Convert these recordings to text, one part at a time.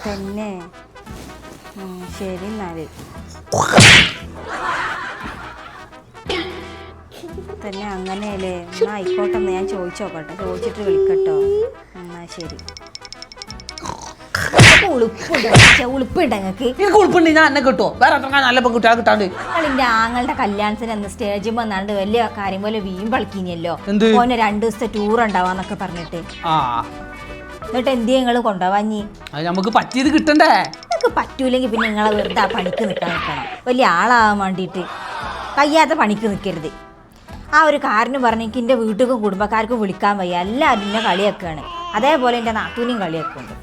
തന്നെ ശരി എന്നാല് തന്നെ അങ്ങനെയല്ലേ എന്നാ ആയിക്കോട്ടെ എന്ന് ഞാൻ ചോദിച്ചോക്കട്ടെ ചോദിച്ചിട്ട് വിളിക്കട്ടോ എന്നാ ശരി ഉളുപ്പുണ്ട് ഞങ്ങൾക്ക് ഉളുപ്പുണ്ട് ഞാൻ എന്നെ കിട്ടുമോ വേറെ നല്ല പെൺകുട്ടികളെ കിട്ടാണ്ട് നിങ്ങളിന്റെ ആങ്ങളുടെ കല്യാണത്തിന് അന്ന് സ്റ്റേജിൽ വന്നാണ്ട് വലിയ കാര്യം പോലെ വീം കളിക്കിഞ്ഞല്ലോ ഓനെ 2 ദിവസത്തെ ടൂർ ഉണ്ടാവാന്നൊക്കെ പറഞ്ഞിട്ട് എന്നിട്ട് എന്തിയാ നിങ്ങള് കൊണ്ടുപോവാഞ്ഞി നമുക്ക് പറ്റിയത് കിട്ടണ്ടേ നിങ്ങൾക്ക് പറ്റൂലെങ്കിൽ പിന്നെ നിങ്ങളെ വെറുതെ പണിക്ക് നിൽക്കണം വലിയ ആളാവാൻ വേണ്ടിയിട്ട് കഴിയാത്ത പണിക്ക് നിൽക്കരുത് ആ ഒരു കാരണം പറഞ്ഞെങ്കിൽ എൻ്റെ വീട്ടിലും കുടുംബക്കാർക്കും വിളിക്കാൻ വയ്യ എല്ലാവരും എന്നെ കളിയാക്കുകയാണ് അതേപോലെ എൻ്റെ നാത്തൂനെയും കളിയാക്കുന്നുണ്ട്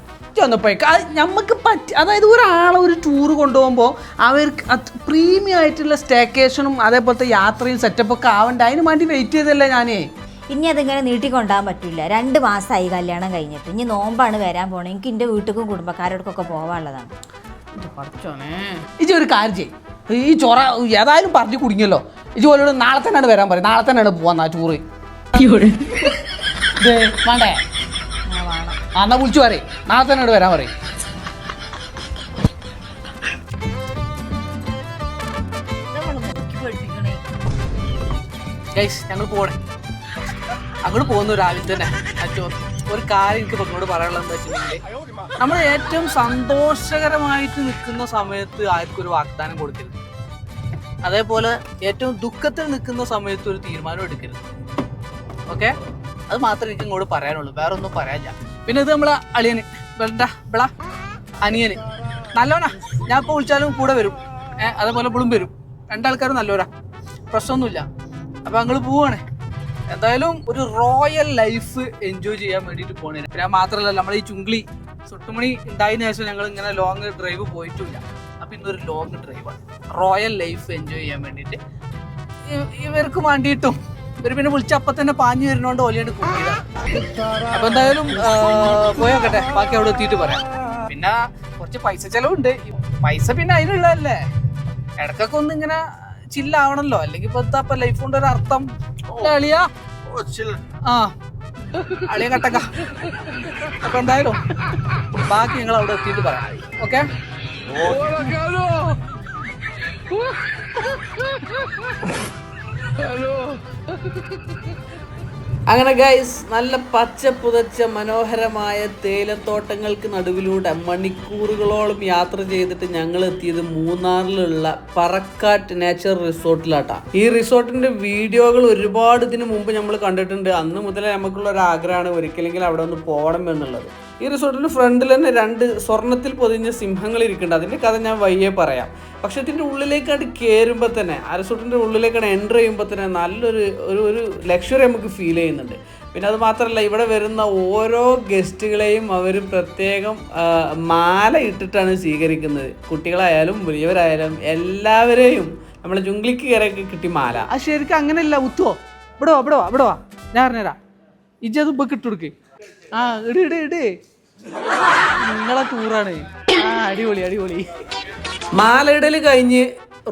നമുക്ക് പറ്റി അതായത് ഒരാളെ ഒരു ടൂർ കൊണ്ടുപോകുമ്പോൾ അവർക്ക് പ്രീമിയം ആയിട്ടുള്ള സ്റ്റേക്കേഷനും അതേപോലത്തെ യാത്രയും സെറ്റപ്പൊക്കെ ആവണ്ട അതിന് വേണ്ടി വെയിറ്റ് ചെയ്തല്ലേ ഞാനേ ഇനി അതിങ്ങനെ നീട്ടിക്കൊണ്ടാൻ പറ്റില്ല 2 മാസമായി കല്യാണം കഴിഞ്ഞിട്ട് ഇനി നോമ്പാണ് വരാൻ പോണേ എനിക്ക് എൻ്റെ വീട്ടിലും കുടുംബക്കാരോടൊക്കെ പോകാനുള്ളതാണ് ഇജി ഒരു കാര്യം ചെയ്യും ഈ ചൊറ ഏതായാലും പറഞ്ഞു കുടുങ്ങിയല്ലോ ഇജി പോലോട് നാളെ തന്നെയാണ് വരാൻ പറയും നാളെ തന്നെയാണ് പോവാ ടൂറ് വേണ്ടേ എന്നാ വിളിച്ചു പറയും നാളെ തന്നെയാണ് വരാൻ പറയും ഞങ്ങൾ പോണേ അങ്ങോട്ട് പോകുന്നു രാവിലെ തന്നെ ഒരു കാര്യം എനിക്ക് നിങ്ങളോട് പറയാനുള്ളത് എന്താ വെച്ചിട്ടുണ്ടെങ്കിൽ നമ്മൾ ഏറ്റവും സന്തോഷകരമായിട്ട് നിൽക്കുന്ന സമയത്ത് ആർക്കും ഒരു വാഗ്ദാനം കൊടുക്കരുത് അതേപോലെ ഏറ്റവും ദുഃഖത്തിൽ നിൽക്കുന്ന സമയത്ത് ഒരു തീരുമാനം എടുക്കരുത് ഓക്കെ അത് മാത്രമേ എനിക്ക് ഇങ്ങോട്ട് പറയാനുള്ളൂ വേറെ ഒന്നും പറയാനില്ല പിന്നെ ഇത് നമ്മളെ അളിയന് ബള അനിയന് നല്ലോനാ ഞാൻ ഇപ്പോൾ വിളിച്ചാലും കൂടെ വരും അതേപോലെ ഇപ്പോഴും വരും 2 ആൾക്കാരും നല്ലോരാ പ്രശ്നമൊന്നുമില്ല അപ്പം ഞങ്ങൾ പോവാണ് എന്തായാലും ഒരു റോയൽ ലൈഫ് എൻജോയ് ചെയ്യാൻ വേണ്ടിയിട്ട് പോണേ പിന്നെ മാത്രമല്ല നമ്മൾ ഈ ചുങ്ക്ലി സുട്ടുമണി ഉണ്ടായതിനു ശേഷം ഞങ്ങൾ ഇങ്ങനെ ലോങ് ഡ്രൈവ് പോയിട്ടില്ല അപ്പം ഇന്നൊരു ലോങ് ഡ്രൈവാണ് റോയൽ ലൈഫ് എൻജോയ് ചെയ്യാൻ വേണ്ടിയിട്ട് ഇവർക്ക് വേണ്ടിയിട്ടും ഇവർ പിന്നെ വിളിച്ച അപ്പം തന്നെ പാഞ്ഞു വരുന്നോണ്ട് ഓലിയാണ്ട് കൂട്ടിയതാണ് അപ്പം എന്തായാലും പോയോക്കട്ടെ ബാക്കി അവിടെ എത്തിയിട്ട് പറയാം പിന്നെ കുറച്ച് പൈസ ചെലവുണ്ട് പൈസ പിന്നെ അതിനുള്ളതല്ലേ ഇടക്കൊക്കെ ഒന്ന് ഇങ്ങനെ ചില്ലാവണല്ലോ അല്ലെങ്കിൽ ഇപ്പൊ ലൈഫ് കൊണ്ട് ഒരു അർത്ഥം അളിയാ അളിയ കട്ടക്ക അപ്പൊ എന്തായാലും ബാക്കി നിങ്ങൾ അവിടെ എത്തിയിട്ട് പറയാം ഓക്കെ അങ്ങനെ ഗൈസ് നല്ല പച്ച പുതച്ച മനോഹരമായ തേയിലത്തോട്ടങ്ങൾക്ക് നടുവിലൂടെ മണിക്കൂറുകളോളം യാത്ര ചെയ്തിട്ട് ഞങ്ങൾ എത്തിയത് മൂന്നാറിലുള്ള പറക്കാട്ട് നേച്ചർ റിസോർട്ടിലാട്ടാണ്. ഈ റിസോർട്ടിന്റെ വീഡിയോകൾ ഒരുപാട് ഇതിനു മുമ്പ് നമ്മൾ കണ്ടിട്ടുണ്ട്. അന്ന് മുതലേ നമുക്കുള്ള ഒരു ആഗ്രഹമാണ് ഒരിക്കലെങ്കിലും അവിടെ ഒന്ന് പോകണം എന്നുള്ളത്. ഈ റിസോർട്ടിന്റെ ഫ്രണ്ടിൽ തന്നെ 2 സ്വർണ്ണത്തിൽ പൊതിഞ്ഞ സിംഹങ്ങൾ ഇരിക്കുന്നുണ്ട്. അതിന്റെ കഥ ഞാൻ വയ്യേ പറയാം. പക്ഷെ ഇതിന്റെ ഉള്ളിലേക്കാണ് കയറുമ്പോൾ തന്നെ ആ റിസോർട്ടിന്റെ ഉള്ളിലേക്കാണ് എൻ്റർ ചെയ്യുമ്പോൾ തന്നെ നല്ലൊരു ഒരു ലക്ഷറി നമുക്ക് ഫീൽ ചെയ്യുന്നുണ്ട്. പിന്നെ അത് മാത്രമല്ല ഇവിടെ വരുന്ന ഓരോ ഗസ്റ്റുകളെയും അവർ പ്രത്യേകം മാല ഇട്ടിട്ടാണ് സ്വീകരിക്കുന്നത്. കുട്ടികളായാലും വലിയവരായാലും എല്ലാവരെയും നമ്മളെ ചുങ്ക്ലിക്ക് കയറിയൊക്കെ കിട്ടി മാല. ആ ശരിക്കും അങ്ങനെയല്ല ഉത്തുവോ ഇവിടെ വാ ഞാൻ പറഞ്ഞുതരാം. ഇജ്ജത് ഇപ്പൊ കിട്ടുകൊടുക്ക് ഇട് നിങ്ങളെ ടൂറാണ്. അടിപൊളി മാലയിടൽ കഴിഞ്ഞ്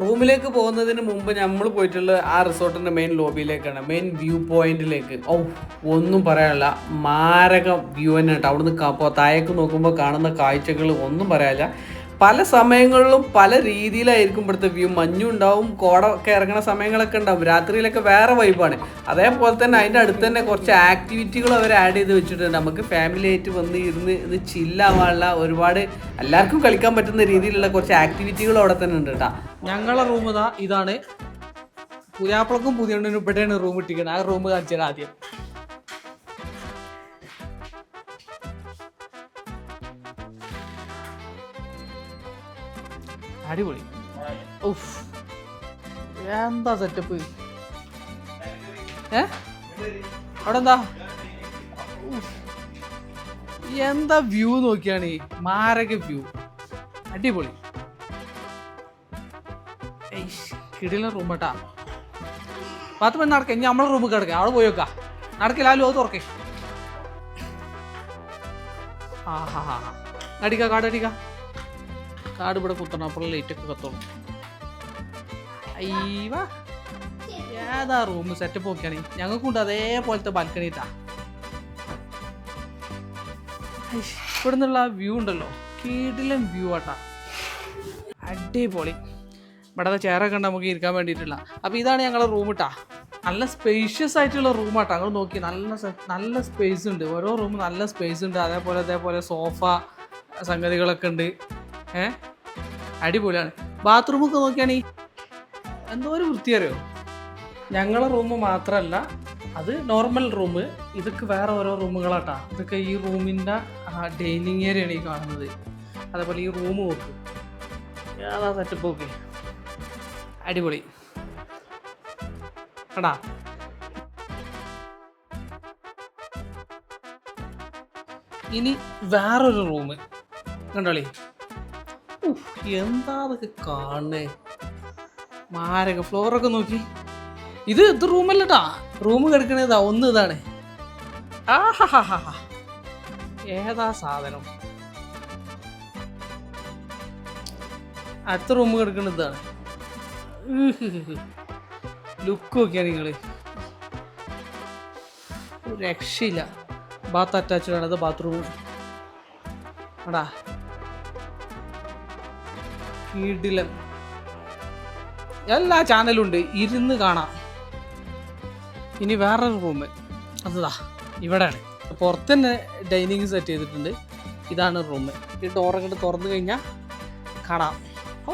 റൂമിലേക്ക് പോകുന്നതിന് മുമ്പ് നമ്മൾ പോയിട്ടുള്ള ആ റിസോർട്ടിൻ്റെ മെയിൻ ലോബിയിലേക്കാണ്, മെയിൻ വ്യൂ പോയിന്റിലേക്ക്. ഒന്നും പറയാനില്ല, മാരക വ്യൂ തന്നെ കേട്ടോ. അവിടുന്ന് താഴേക്ക് നോക്കുമ്പോൾ കാണുന്ന കാഴ്ചകൾ ഒന്നും പറയാനില്ല. പല സമയങ്ങളിലും പല രീതിയിലായിരിക്കും ഇവിടുത്തെ വ്യൂ. മഞ്ഞുണ്ടാവും, കോടൊക്കെ ഇറങ്ങുന്ന സമയങ്ങളൊക്കെ ഉണ്ടാവും, രാത്രിയിലൊക്കെ വേറെ വൈബാണ്. അതേപോലെ തന്നെ അതിൻ്റെ അടുത്ത് തന്നെ കുറച്ച് ആക്ടിവിറ്റികൾ അവർ ആഡ് ചെയ്ത് വെച്ചിട്ടുണ്ട്. നമുക്ക് ഫാമിലി ആയിട്ട് വന്ന് ഇരുന്ന് ചില്ലാവാനുള്ള ഒരുപാട് എല്ലാവർക്കും കളിക്കാൻ പറ്റുന്ന രീതിയിലുള്ള കുറച്ച് ആക്ടിവിറ്റികൾ അവിടെ തന്നെ ഉണ്ട് കേട്ടോ. ഞങ്ങളെ റൂം ഇതാണ്. പുതിയാപ്പിളക്കും പുതിയണ്ണിനും ഇവിടെയാണ് റൂം ഇട്ടിരിക്കുന്നത്. ആ റൂം കാണിച്ചാൽ ആദ്യം അടിപൊളി. എന്താ സെറ്റപ്പ് അവിടെ എന്താ വ്യൂ നോക്കിയാണ്, മാരക വ്യൂ, അടിപൊളി. കിടിലൻ റൂം കേട്ടാ. 10 മണി നടക്കാം. ഇനി നമ്മളെ റൂമിൽ കിടക്കാം. അവിടെ പോയി വെക്കാം. നടക്കില്ലാലും അത് തുറക്കേ. കാടടിക്ക കാട് ഇവിടെ കുത്തണം, അപ്പോഴും ലൈറ്റൊക്കെ കത്തോളും. അയ്യവാ ഏതാ റൂം സെറ്റപ്പ് നോക്കിയാണ്. ഞങ്ങൾക്കുണ്ട് അതേപോലത്തെ ബാൽക്കണിട്ടാ. ഇവിടെ നിന്നുള്ള വ്യൂ ഉണ്ടല്ലോ കിടിലൻ വ്യൂ ആട്ടാ, അടിപൊളി. ഇവിടെ ചെയറൊക്കെ ഉണ്ട് നമുക്ക് ഇരിക്കാൻ വേണ്ടിയിട്ടുള്ള. അപ്പോൾ ഇതാണ് ഞങ്ങളുടെ റൂം കേട്ടാ. നല്ല സ്പേഷ്യസ് ആയിട്ടുള്ള റൂമാട്ടോ. ഞങ്ങൾ നോക്കി നല്ല സ്പേസ് ഉണ്ട്. ഓരോ റൂം നല്ല സ്പേസ് ഉണ്ട്. അതേപോലെ സോഫ സംഗതികളൊക്കെ ഉണ്ട്. അടിപൊളിയാണ്. ബാത്റൂമൊക്കെ നോക്കിയാണെങ്കിൽ എന്തോ ഒരു വൃത്തി അറിയോ. ഞങ്ങളെ റൂം മാത്രമല്ല, അത് നോർമൽ റൂം. ഇതൊക്കെ വേറെ ഓരോ റൂമുകളാട്ടാ. ഇതൊക്കെ ഈ റൂമിൻ്റെ ഡൈനിങ് ഏരിയയാണ് ഈ കാണുന്നത്. അതേപോലെ ഈ റൂം നോക്ക്, ഏതാ സെറ്റപ്പ് നോക്കി, അടിപൊളി എടാ. ഇനി വേറൊരു റൂം കണ്ടോളി. എന്താ അതൊക്കെ കാണണേ, മാരക ഫ്ലോറൊക്കെ നോക്കി. ഇത് റൂമല്ലട്ടാ, റൂം കിടക്കണതാ ഒന്ന് ഇതാണ്. ആഹാ, ഏതാ സാധനം. അടുത്ത റൂം കിടക്കുന്നത് ഇതാണ്. ലുക്ക് നോക്കിയാ നിങ്ങള്, ഒരു രക്ഷയില്ല. ബാത്ത് അറ്റാച്ച്ഡ് ആണ്. അത് ബാത്റൂം എടാ, കിടിലൻ. എല്ലാ ചാനലും ഉണ്ട്, ഇരുന്ന് കാണാം. ഇനി വേറൊരു റൂം, അതാ ഇവിടെയാണ്. പുറത്ത് തന്നെ ഡൈനിങ് സെറ്റ് ചെയ്തിട്ടുണ്ട്. ഇതാണ് റൂം. ഈ ഡോറൊക്കെ തുറന്നു കഴിഞ്ഞാൽ കാണാം. ഓ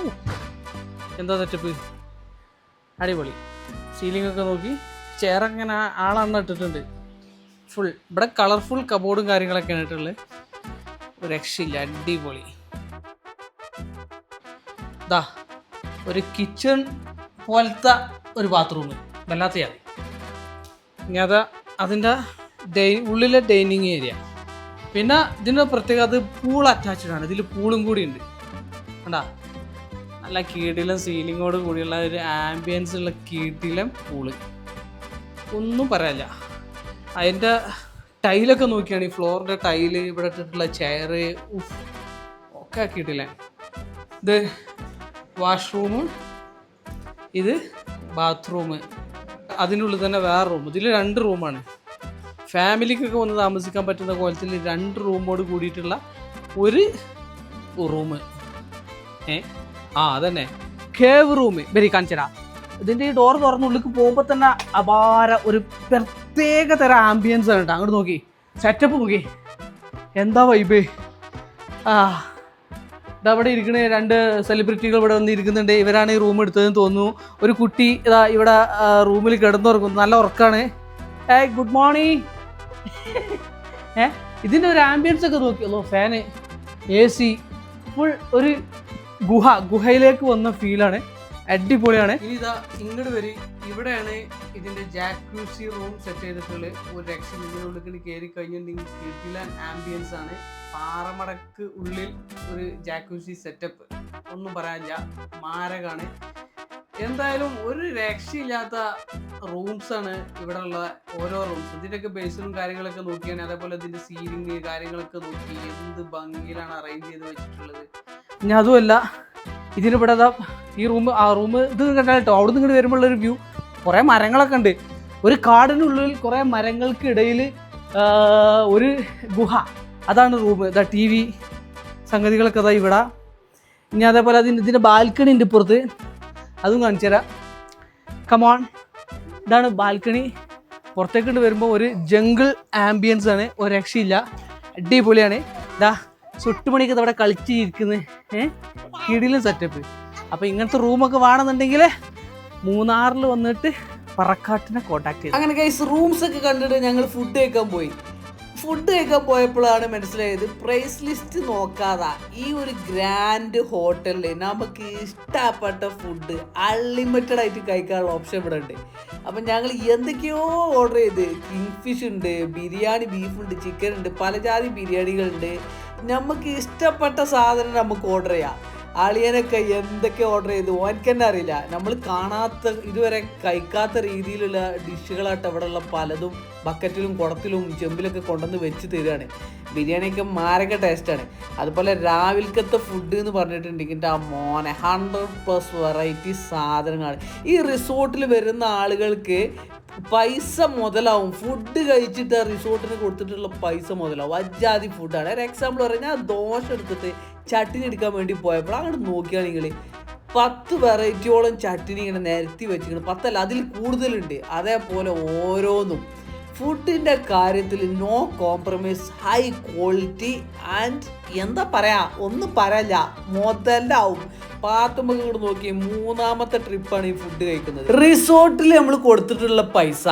എന്താ സെറ്റപ്പ്, അടിപൊളി. സീലിംഗ് ഒക്കെ നോക്കി, ചെയറൊക്കെ ഇങ്ങനെ ആളെണ്ണ ഇട്ടിട്ടുണ്ട്. ഫുൾ ഇവിടെ കളർഫുൾ കബോർഡും കാര്യങ്ങളൊക്കെയാണ് ഇട്ടുള്ളത്. ഒരു രക്ഷയില്ല, അടിപൊളി. ഇതാ ഒരു കിച്ചൺ പോലത്തെ ഒരു ബാത്റൂം, വല്ലാത്തയാണ്. ഇനി അതിൻ്റെ ഉള്ളിലെ ഡൈനിങ് ഏരിയ. പിന്നെ ഇതിൻ്റെ പ്രത്യേകത അത് പൂൾ അറ്റാച്ച്ഡ് ആണ്. ഇതിൽ പൂളും കൂടി ഉണ്ട് കണ്ടാ. നല്ല കിടിലൻ സീലിങ്ങോട് കൂടിയുള്ള ഒരു ആംബിയൻസ് ഉള്ള കിടിലൻ പൂള്, ഒന്നും പറയാനില്ല. അതിൻ്റെ ടൈലൊക്കെ നോക്കിയാണ്, ഈ ഫ്ലോറിൻ്റെ ടൈല്, ഇവിടെ ഇട്ടിട്ടുള്ള ചെയറ് ഒക്കെ കിടിലൻ. ഇത് വാഷ്റൂം, ഇത് ബാത്റൂം, അതിനുള്ളിൽ തന്നെ വേറെ റൂം. ഇതിൽ 2 റൂമാണ്. ഫാമിലിക്കൊക്കെ വന്ന് താമസിക്കാൻ പറ്റുന്ന കോലത്തിൽ 2 റൂമോട് കൂടിയിട്ടുള്ള ഒരു റൂം. അതന്നെ കേവ് റൂം. വരി കാണിച്ചരാ. ഇതിൻ്റെ ഈ ഡോർ തുറന്നുള്ളിലേക്ക് പോകുമ്പോൾ തന്നെ അപാര ഒരു പ്രത്യേക തരം ആംബിയൻസ് ആണ് കേട്ടോ. അങ്ങോട്ട് നോക്കി, സെറ്റപ്പ് നോക്കി, എന്താ വൈബ്. ഇതവിടെ ഇരിക്കണ 2 സെലിബ്രിറ്റികൾ ഇവിടെ വന്ന് ഇരിക്കുന്നുണ്ട്. ഇവരാണ് ഈ റൂം എടുത്തതെന്ന് തോന്നുന്നു. ഒരു കുട്ടി ഇതാ ഇവിടെ റൂമിൽ കിടന്നുറങ്ങുന്നു, നല്ല ഉറക്കാണ്. Good morning. ഇതിൻ്റെ ഒരു ആംബിയൻസ് ഒക്കെ നോക്കിയല്ലോ. ഫാന്, AC, ഫുൾ ഒരു ഗുഹയിലേക്ക് വന്ന ഫീലാണ്. അടിപൊളിയാണ്. ഇനി ഇതാ ഇങ്ങോട്ട് വരി. ഇവിടെയാണ് ഇതിൻ്റെ ജാക്യൂസി റൂം സെറ്റ് ചെയ്തിട്ടുള്ളത്. ഒരു രക്ഷ. ഇതിനുള്ളിൽ കയറി കഴിഞ്ഞിട്ടുണ്ടെങ്കിൽ കിടിലൻ ആംബിയൻസ് ആണ്. പാറമടക്ക് ഉള്ളിൽ ഒരു ജാക്യൂസി സെറ്റപ്പ്, ഒന്നും പറയാനില്ല, മാരകാണ്. എന്തായാലും ഒരു രക്ഷയില്ലാത്ത റൂംസാണ് ഇവിടെ ഉള്ള ഓരോ റൂംസ്. ഇതിൻ്റെയൊക്കെ ബേസിലും കാര്യങ്ങളൊക്കെ നോക്കിയാണ്. അതേപോലെ ഇതിൻ്റെ സീലിംഗ് കാര്യങ്ങളൊക്കെ നോക്കി എന്ത് ഭംഗിയിലാണ് അറേഞ്ച് ചെയ്ത് വെച്ചിട്ടുള്ളത്. ഇനി അതുമല്ല, ഇതിനിവിടെ ഈ റൂം ഇത് കണ്ടാൽ കേട്ടോ, അവിടെ നിന്ന് ഇങ്ങോട്ട് വരുമ്പോഴുള്ളൊരു വ്യൂ, കുറേ മരങ്ങളൊക്കെ ഉണ്ട്. ഒരു കാടിനുള്ളിൽ കുറേ മരങ്ങൾക്കിടയിൽ ഒരു ഗുഹ, അതാണ് റൂം. ഇതാ TV സംഗതികളൊക്കെ അതാ ഇവിടെ. ഇനി അതേപോലെ ഇതിൻ്റെ ബാൽക്കണി ഉണ്ട് ഇപ്പുറത്ത്, അതും കാണിച്ചു തരാം. കമോൺ, ഇതാണ് ബാൽക്കണി. പുറത്തേക്കൊണ്ട് വരുമ്പോൾ ഒരു ജംഗിൾ ആംബിയൻസ് ആണ്, ഒരു രക്ഷയില്ല, അടിപൊളിയാണ്. ഇതാ ചുട്ടുമണിക്ക് അവിടെ കളിച്ചിരിക്കുന്നത്, കിടിലും സെറ്റപ്പ്. അപ്പോൾ ഇങ്ങനത്തെ റൂമൊക്കെ വേണമെന്നുണ്ടെങ്കിൽ മൂന്നാറിൽ വന്നിട്ട് പറക്കാട്ടിനെ കോൺടാക്ട് ചെയ്തു. അങ്ങനെ ഗൈസ് റൂംസ് ഒക്കെ കണ്ടിട്ട് ഞങ്ങൾ ഫുഡ് കഴിക്കാൻ പോയി. ഫുഡ് കഴിക്കാൻ പോയപ്പോഴാണ് മനസ്സിലായത്, പ്രൈസ് ലിസ്റ്റ് നോക്കാതെ ഈ ഒരു ഗ്രാൻഡ് ഹോട്ടലിൽ നമുക്ക് ഇഷ്ടപ്പെട്ട ഫുഡ് അൺലിമിറ്റഡ് ആയിട്ട് കഴിക്കാനുള്ള ഓപ്ഷൻ ഇവിടെ ഉണ്ട്. അപ്പം ഞങ്ങൾ എന്തൊക്കെയോ ഓർഡർ ചെയ്ത്, കിങ് ഫിഷ് ഉണ്ട്, ബിരിയാണി, ബീഫുണ്ട്, ചിക്കൻ ഉണ്ട്, പല ജാതി ബിരിയാണികളുണ്ട്. നമുക്ക് ഇഷ്ടപ്പെട്ട സാധനം നമുക്ക് ഓർഡർ ചെയ്യാം. അളിയനൊക്കെ എന്തൊക്കെ ഓർഡർ ചെയ്തു ഓനക്ക് തന്നെ അറിയില്ല. നമ്മൾ കാണാത്ത, ഇതുവരെ കഴിക്കാത്ത രീതിയിലുള്ള ഡിഷുകളായിട്ട് ഇവിടെയുള്ള പലതും ബക്കറ്റിലും കുടത്തിലും ചെമ്പിലൊക്കെ കൊണ്ടുവന്ന് വെച്ച് തരികയാണ്. ബിരിയാണിയൊക്കെ മാരക ടേസ്റ്റാണ്. അതുപോലെ രാവിലത്തെ ഫുഡ് എന്ന് പറഞ്ഞിട്ടുണ്ടെങ്കിൽ ആ മോനെ 100+ വെറൈറ്റി സാധനങ്ങളാണ്. ഈ റിസോർട്ടിൽ വരുന്ന ആളുകൾക്ക് പൈസ മുതലാവും. ഫുഡ് കഴിച്ചിട്ട് റിസോർട്ടിന് കൊടുത്തിട്ടുള്ള പൈസ മുതലാവും. അജാതി ഫുഡാണ്. ഒരു എക്സാമ്പിൾ പറഞ്ഞാൽ ദോശ എടുത്തിട്ട് ചട്ടിനി എടുക്കാൻ വേണ്ടി പോയപ്പോൾ അങ്ങോട്ട് നോക്കിയാൽ നിങ്ങൾ 10 വെറൈറ്റിയോളം ചട്ടിനി ഇങ്ങനെ നിരത്തി വെച്ചിരിക്കണം. 10 അല്ല, അതിൽ കൂടുതലുണ്ട്. അതേപോലെ ഓരോന്നും ഫുഡിൻ്റെ കാര്യത്തിൽ no compromise, high quality and എന്താ പറയാ, ഒന്നും പറയല്ല, മുതലാവും. പാത്തുമ്പോൾ കൂടെ നോക്കി 3ാമത്തെ ട്രിപ്പാണ് ഈ ഫുഡ് കഴിക്കുന്നത്. റിസോർട്ടിൽ നമ്മൾ കൊടുത്തിട്ടുള്ള പൈസ,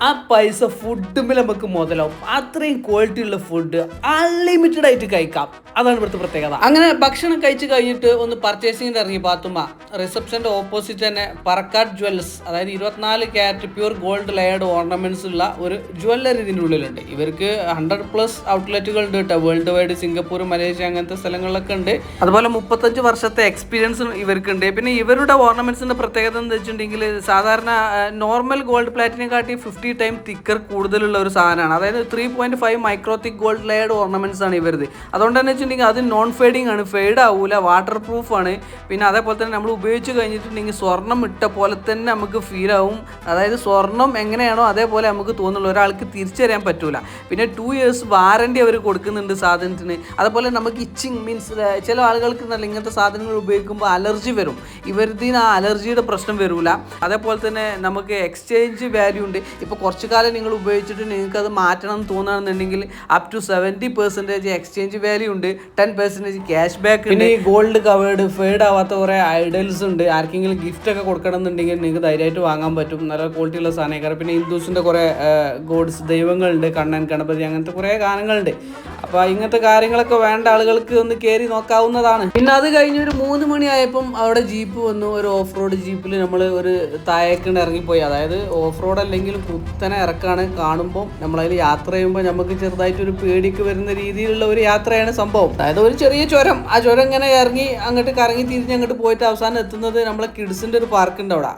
ആ പൈസ ഫുഡുമ്പോൾ നമുക്ക് മുതലാവും. അത്രയും ക്വാളിറ്റി ഉള്ള ഫുഡ് അൺലിമിറ്റഡ് ആയിട്ട് കഴിക്കാം. അതാണ് ഇവിടുത്തെ പ്രത്യേകത. അങ്ങനെ ഭക്ഷണം കഴിച്ച് കഴിഞ്ഞിട്ട് ഒന്ന് പർച്ചേസിങ്ങിന് ഇറങ്ങി പാത്തുമ്മ. റിസപ്ഷൻ്റെ ഓപ്പോസിറ്റ് തന്നെ പറക്കാട് ജ്വല്ലസ്, അതായത് 24 carat pure gold layered ornaments ഉള്ള ഒരു ജ്വല്ലറി ഇതിൻ്റെ ഉള്ളിലുണ്ട്. ഇവർക്ക് 100+ ഔട്ട്ലെറ്റുകൾ ഉണ്ട് കേട്ടോ, വേൾഡ് വൈഡ്. സിംഗപ്പൂർ, മലേഷ്യ അങ്ങനത്തെ സ്ഥലങ്ങളിലൊക്കെ ഉണ്ട്. അതുപോലെ 35 വർഷത്തെ എക്സ്പീരിയൻസ് ഇവർക്കുണ്ട്. പിന്നെ ഇവരുടെ ഓർണമെന്റ്സിന്റെ പ്രത്യേകത എന്ന് വെച്ചിട്ടുണ്ടെങ്കിൽ സാധാരണ നോർമൽ ഗോൾഡ് പ്ലാറ്റിനെ കാട്ടി 50 ടൈം തിക്കർ കൂടുതലുള്ള ഒരു സാധനമാണ്. അതായത് 3.5 micro thick gold layered ornaments ആണ് ഇവരുത്. അതുകൊണ്ട് തന്നെ വെച്ചിട്ടുണ്ടെങ്കിൽ അത് നോൺ ഫെയ്ഡിങ് ആണ്, ഫെയ്ഡ് ആവൂല, വാട്ടർ പ്രൂഫ് ആണ്. പിന്നെ അതേപോലെ തന്നെ നമ്മൾ ഉപയോഗിച്ച് കഴിഞ്ഞിട്ടുണ്ടെങ്കിൽ സ്വർണ്ണം ഇട്ട പോലെ തന്നെ നമുക്ക് ഫീൽ ആവും. അതായത് സ്വർണ്ണം എങ്ങനെയാണോ അതേപോലെ നമുക്ക് തോന്നുള്ളൂ, ഒരാൾക്ക് തിരിച്ചറിയാൻ പറ്റൂല. പിന്നെ 2 years വാറണ്ടി അവർ കൊടുക്കുന്നുണ്ട് സാധനത്തിന്. അതുപോലെ നമുക്ക് ഇച്ചിങ് മീൻസ് ചില ആളുകൾക്ക് നല്ല ഇങ്ങനത്തെ സാധനങ്ങൾ ഉപയോഗിക്കുമ്പോൾ അലർജി വരും. ഇവരുടേതിന് ആ അലർജിയുടെ പ്രശ്നം വരില്ല. അതേപോലെ തന്നെ നമുക്ക് എക്സ്ചേഞ്ച് വാല്യൂ ഉണ്ട്. ഇപ്പോൾ കുറച്ച് കാലം നിങ്ങൾ ഉപയോഗിച്ചിട്ട് നിങ്ങൾക്ക് അത് മാറ്റണം എന്ന് തോന്നുകയാണെന്നുണ്ടെങ്കിൽ അപ് ടു 70% എക്സ്ചേഞ്ച് വാല്യൂ ഉണ്ട്, 10% ക്യാഷ് ബാക്ക്. പിന്നെ ഈ ഗോൾഡ് കവേർഡ് ഫെയ്ഡ് ആവാത്ത കുറേ ഐഡൽസ് ഉണ്ട്. ആർക്കെങ്കിലും ഗിഫ്റ്റ് ഒക്കെ കൊടുക്കണം എന്നുണ്ടെങ്കിൽ നിങ്ങൾക്ക് ധൈര്യമായിട്ട് വാങ്ങാൻ പറ്റും. നല്ല ക്വാളിറ്റി ഉള്ള സാധനങ്ങൾ. പിന്നെ ഹിന്ദുസിൻ്റെ കുറേ ഗോഡ്സ് ദൈവങ്ങളുണ്ട്, കണ്ണൻ, ഗണപതി, അങ്ങനത്തെ കുറേ ഗാനങ്ങളുണ്ട്. അപ്പോൾ ഇങ്ങനത്തെ കാര്യങ്ങളൊക്കെ വേണ്ട ആളുകൾക്ക് ഒന്ന് കയറി നോക്കാവുന്നതാണ്. പിന്നെ അത് കഴിഞ്ഞ് ഒരു 3 മണിയായപ്പം അവിടെ ജീപ്പ് വന്നു. ഒരു ഓഫ് റോഡ് ജീപ്പിൽ നമ്മൾ ഒരു താഴേക്കൊണ്ട് ഇറങ്ങിപ്പോയി. അതായത് ഓഫ് റോഡ് അല്ലെങ്കിലും കുത്തനെ ഇറക്കാണ്. കാണുമ്പോൾ നമ്മളതിൽ യാത്ര ചെയ്യുമ്പോൾ നമുക്ക് ചെറുതായിട്ടൊരു പേടിക്ക് വരുന്ന രീതിയിലുള്ള ഒരു യാത്രയാണ് സംഭവം. അതായത് ഒരു ചെറിയ ചുരം, ആ ചുരം ഇങ്ങനെ ഇറങ്ങി അങ്ങോട്ട് കറങ്ങി തിരിഞ്ഞ് അങ്ങോട്ട് പോയിട്ട് അവസാനം എത്തുന്നത് നമ്മളെ കിഡ്സിൻ്റെ ഒരു പാർക്കുണ്ട്. അവിടെ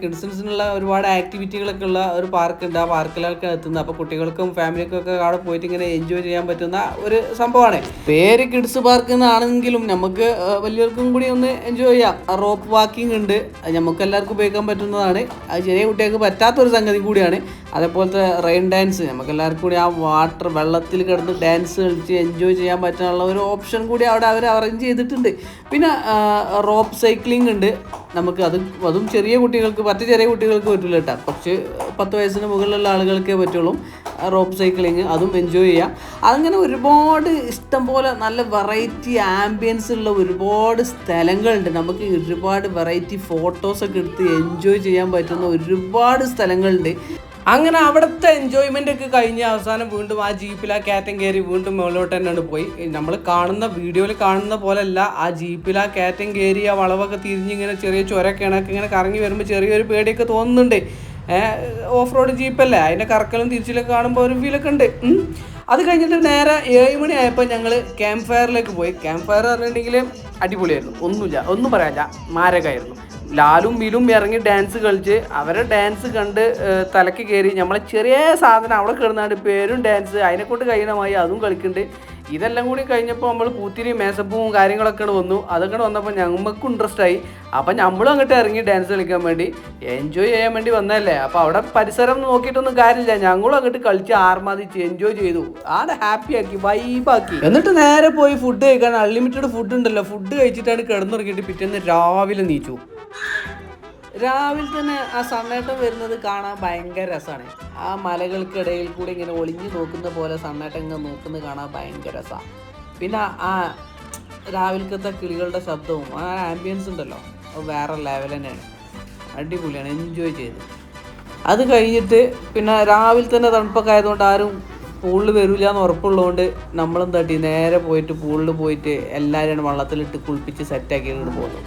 കിഡ്സിനുള്ള ഒരുപാട് ആക്ടിവിറ്റികളൊക്കെ ഉള്ള ഒരു പാർക്കുണ്ട്. ആ പാർക്കിലൊക്കെ എത്തുന്നത്. അപ്പോൾ കുട്ടികൾക്കും ഫാമിലിക്കും ഒക്കെ അവിടെ പോയിട്ട് ഇങ്ങനെ എൻജോയ് ചെയ്യാൻ പറ്റുന്ന ഒരു സംഭവമാണ്. പേര് കിഡ്സ് പാർക്ക് എന്നാണെങ്കിലും നമുക്ക് വലിയവർക്കും കൂടി ഒന്ന് എൻജോയ് ചെയ്യാം. റോപ്പ് വാക്കിംഗ് ഉണ്ട്, അത് നമുക്ക് എല്ലാവർക്കും ഉപയോഗിക്കാൻ പറ്റുന്നതാണ്. അത് ചെറിയ കുട്ടികൾക്ക് പറ്റാത്തൊരു സംഗതി കൂടിയാണ്. അതേപോലത്തെ റെയിൻ ഡാൻസ്, നമുക്ക് എല്ലാവർക്കും കൂടി ആ വാട്ടർ വെള്ളത്തിൽ കിടന്ന് ഡാൻസ് കളിച്ച് എൻജോയ് ചെയ്യാൻ പറ്റാനുള്ള ഒരു ഓപ്ഷൻ കൂടി അവിടെ അവർ അറേഞ്ച് ചെയ്തിട്ടുണ്ട്. പിന്നെ റോപ്പ് സൈക്ലിംഗ് ഉണ്ട്. നമുക്ക് അതും ചെറിയ കുട്ടികൾക്ക്, ചെറിയ കുട്ടികൾക്ക് പറ്റില്ല കേട്ടോ. കുറച്ച് 10 വയസ്സിന് മുകളിലുള്ള ആളുകൾക്കേ പറ്റുള്ളൂ റോപ്പ് സൈക്ലിങ്. അതും എൻജോയ് ചെയ്യാം. അതങ്ങനെ ഒരുപാട് ഇഷ്ടം പോലെ നല്ല വെറൈറ്റി ആംബിയൻസ് ഉള്ള ഒരുപാട് സ്ഥലങ്ങളുണ്ട്. നമുക്ക് ഒരുപാട് വെറൈറ്റി ഫോട്ടോസൊക്കെ എടുത്ത് എൻജോയ് ചെയ്യാൻ പറ്റുന്ന ഒരുപാട് സ്ഥലങ്ങളുണ്ട്. അങ്ങനെ അവിടുത്തെ എൻജോയ്മെൻ്റ് ഒക്കെ കഴിഞ്ഞ് അവസാനം വീണ്ടും ആ ജീപ്പിൽ ആ കയറ്റം കയറി വീണ്ടും മുകളിലോട്ട് തന്നെയാണ് പോയി. നമ്മൾ കാണുന്ന വീഡിയോയിൽ കാണുന്ന പോലെയല്ല, ആ ജീപ്പിൽ ആ കയറ്റം കയറി ആ വളവൊക്കെ തിരിഞ്ഞിങ്ങനെ ചെറിയ ചുരക്കാണ് ഇങ്ങനെ കറങ്ങി വരുമ്പോൾ ചെറിയൊരു പേടിയൊക്കെ തോന്നുന്നുണ്ട്. ഓഫ് റോഡ് ജീപ്പല്ലേ, അതിൻ്റെ കറക്കലും തിരിച്ചിലൊക്കെ കാണുമ്പോൾ ഒരു ഫീലൊക്കെ ഉണ്ട്. അത് കഴിഞ്ഞിട്ട് നേരെ 7 മണി ആയപ്പോൾ ഞങ്ങൾ ക്യാമ്പ് ഫയറിലേക്ക് പോയി. ക്യാമ്പ് ഫയർ പറഞ്ഞിട്ടുണ്ടെങ്കിൽ അടിപൊളിയായിരുന്നു, ഒന്നും പറയാനില്ല, മാരകമായിരുന്നു. ലാലും ബിലും ഇറങ്ങി ഡാൻസ് കളിച്ച് അവരെ ഡാൻസ് കണ്ട് തലക്ക് കയറി. നമ്മളെ ചെറിയ സാധനം അവിടെ കിടന്നാണ്ട് പേരും ഡാൻസ്, അതിനെക്കൊണ്ട് കഴിയണമായി അതും കളിക്കുന്നുണ്ട്. ഇതെല്ലാം കൂടി കഴിഞ്ഞപ്പോൾ നമ്മൾ പൂത്തിരി മേശപ്പൂവും കാര്യങ്ങളൊക്കെ വന്നു. അതൊക്കെ വന്നപ്പോൾ ഞങ്ങൾക്കും ഇൻട്രസ്റ്റ് ആയി. അപ്പം നമ്മളും അങ്ങോട്ട് ഇറങ്ങി ഡാൻസ് കളിക്കാൻ വേണ്ടി, എൻജോയ് ചെയ്യാൻ വേണ്ടി വന്നതല്ലേ. അപ്പോൾ അവിടെ പരിസരം നോക്കിയിട്ടൊന്നും കാര്യമില്ല, ഞങ്ങളും അങ്ങോട്ട് കളിച്ച് ആർമാദിച്ച് എൻജോയ് ചെയ്തു. ആടെ ഹാപ്പിയാക്കി വൈബാക്കി. എന്നിട്ട് നേരെ പോയി ഫുഡ് കഴിക്കാൻ. അൺലിമിറ്റഡ് ഫുഡ് ഉണ്ടല്ലോ, ഫുഡ് കഴിച്ചിട്ടാണ് കിടന്നുറങ്ങിയിട്ട് പിറ്റേന്ന് രാവിലെ നീച്ചു. രാവിലെ തന്നെ ആ സണ്ണേട്ടം വരുന്നത് കാണാൻ ഭയങ്കര രസമാണ്. ആ മലകൾക്കിടയിൽ കൂടി ഇങ്ങനെ ഒളിഞ്ഞു നോക്കുന്ന പോലെ സണ്ണേട്ടം ഇങ്ങനെ നോക്കുന്നത് കാണാൻ ഭയങ്കര രസമാണ്. പിന്നെ ആ രാവിലത്തെ കിളികളുടെ ശബ്ദവും ആ ആംബിയൻസ് ഉണ്ടല്ലോ, അത് വേറെ ലെവൽ തന്നെയാണ്, അടിപൊളിയാണ്, എൻജോയ് ചെയ്ത്. അത് കഴിഞ്ഞിട്ട് പിന്നെ രാവിലെ തന്നെ തണുപ്പൊക്കെ ആയതുകൊണ്ട് ആരും പൂളിൽ വരില്ല എന്ന് ഉറപ്പുള്ളതുകൊണ്ട് നമ്മളും തട്ടി നേരെ പോയിട്ട് പൂളിൽ പോയിട്ട് എല്ലാവരെയും വെള്ളത്തിലിട്ട് കുളിപ്പിച്ച് സെറ്റാക്കിയിട്ട് പോകുന്നു.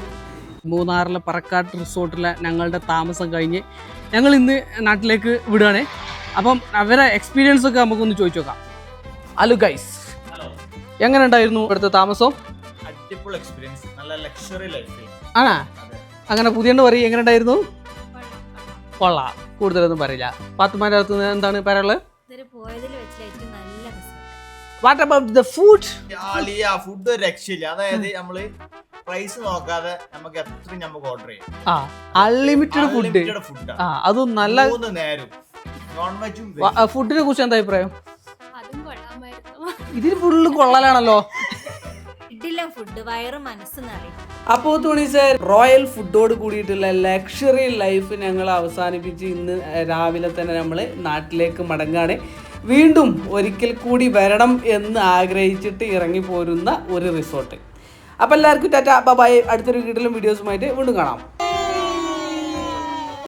മൂന്നാറിലെ പറക്കാട്ട് റിസോർട്ടിലെ ഞങ്ങളുടെ താമസം കഴിഞ്ഞ് ഞങ്ങൾ ഇന്ന് നാട്ടിലേക്ക് വിടുകയാണ്. അപ്പം അവരെ എക്സ്പീരിയൻസ് ഒക്കെ നമുക്കൊന്ന് ചോദിച്ചു നോക്കാം. ഹലോ ഗൈസ്, എങ്ങനെ ഉണ്ടായിരുന്നു ഇവിടുത്തെ താമസം? അടിപൊളി എക്സ്പീരിയൻസ്, നല്ല ലക്ഷറി ലൈഫ് ആണാ? അങ്ങനെ പുതിയ പറയും, എങ്ങനെ ഉണ്ടായിരുന്നു? കൊള്ളാം, കൂടുതലൊന്നും പറയില്ല. പാത്തുമാരുടെ അടുത്ത് എന്താണ് പറയാനുള്ളത്? What about the food? Food ഒരു രക്ഷയില്ല. അതായത് നമ്മള് പ്രൈസ് നോക്കാതെ നമുക്ക് എത്രയും നമുക്ക് ഓർഡർ ചെയ്യാം. അൺലിമിറ്റഡ് ഫുഡ്, അതും നല്ല നേരം. നോൺ വെജും ഫുഡിനെ കുറിച്ച് എന്താ അഭിപ്രായം? ഇതിന് ഫുള്ള് കൊള്ളലാണല്ലോ. ഇഡിലും ഫുഡ് വയറും മനസ്സും നിറയും. അപ്പോൾ തുണിസർ റോയൽ ഫുഡോട് കൂടിയിട്ടുള്ള ലക്ഷറി ലൈഫ് ഞങ്ങൾ അവസാനിപ്പിച്ച് ഇന്ന് രാവിലെ തന്നെ നമ്മൾ നാട്ടിലേക്ക് മടങ്ങാണ്. വീണ്ടും ഒരിക്കൽ കൂടി വരണം എന്ന് ആഗ്രഹിച്ചിട്ട് ഇറങ്ങി പോരുന്ന ഒരു റിസോർട്ട്. അപ്പോൾ എല്ലാവർക്കും ടാറ്റ ബൈ. അടുത്തൊരു വീഡിയോസുമായിട്ട് വീണ്ടും കാണാം.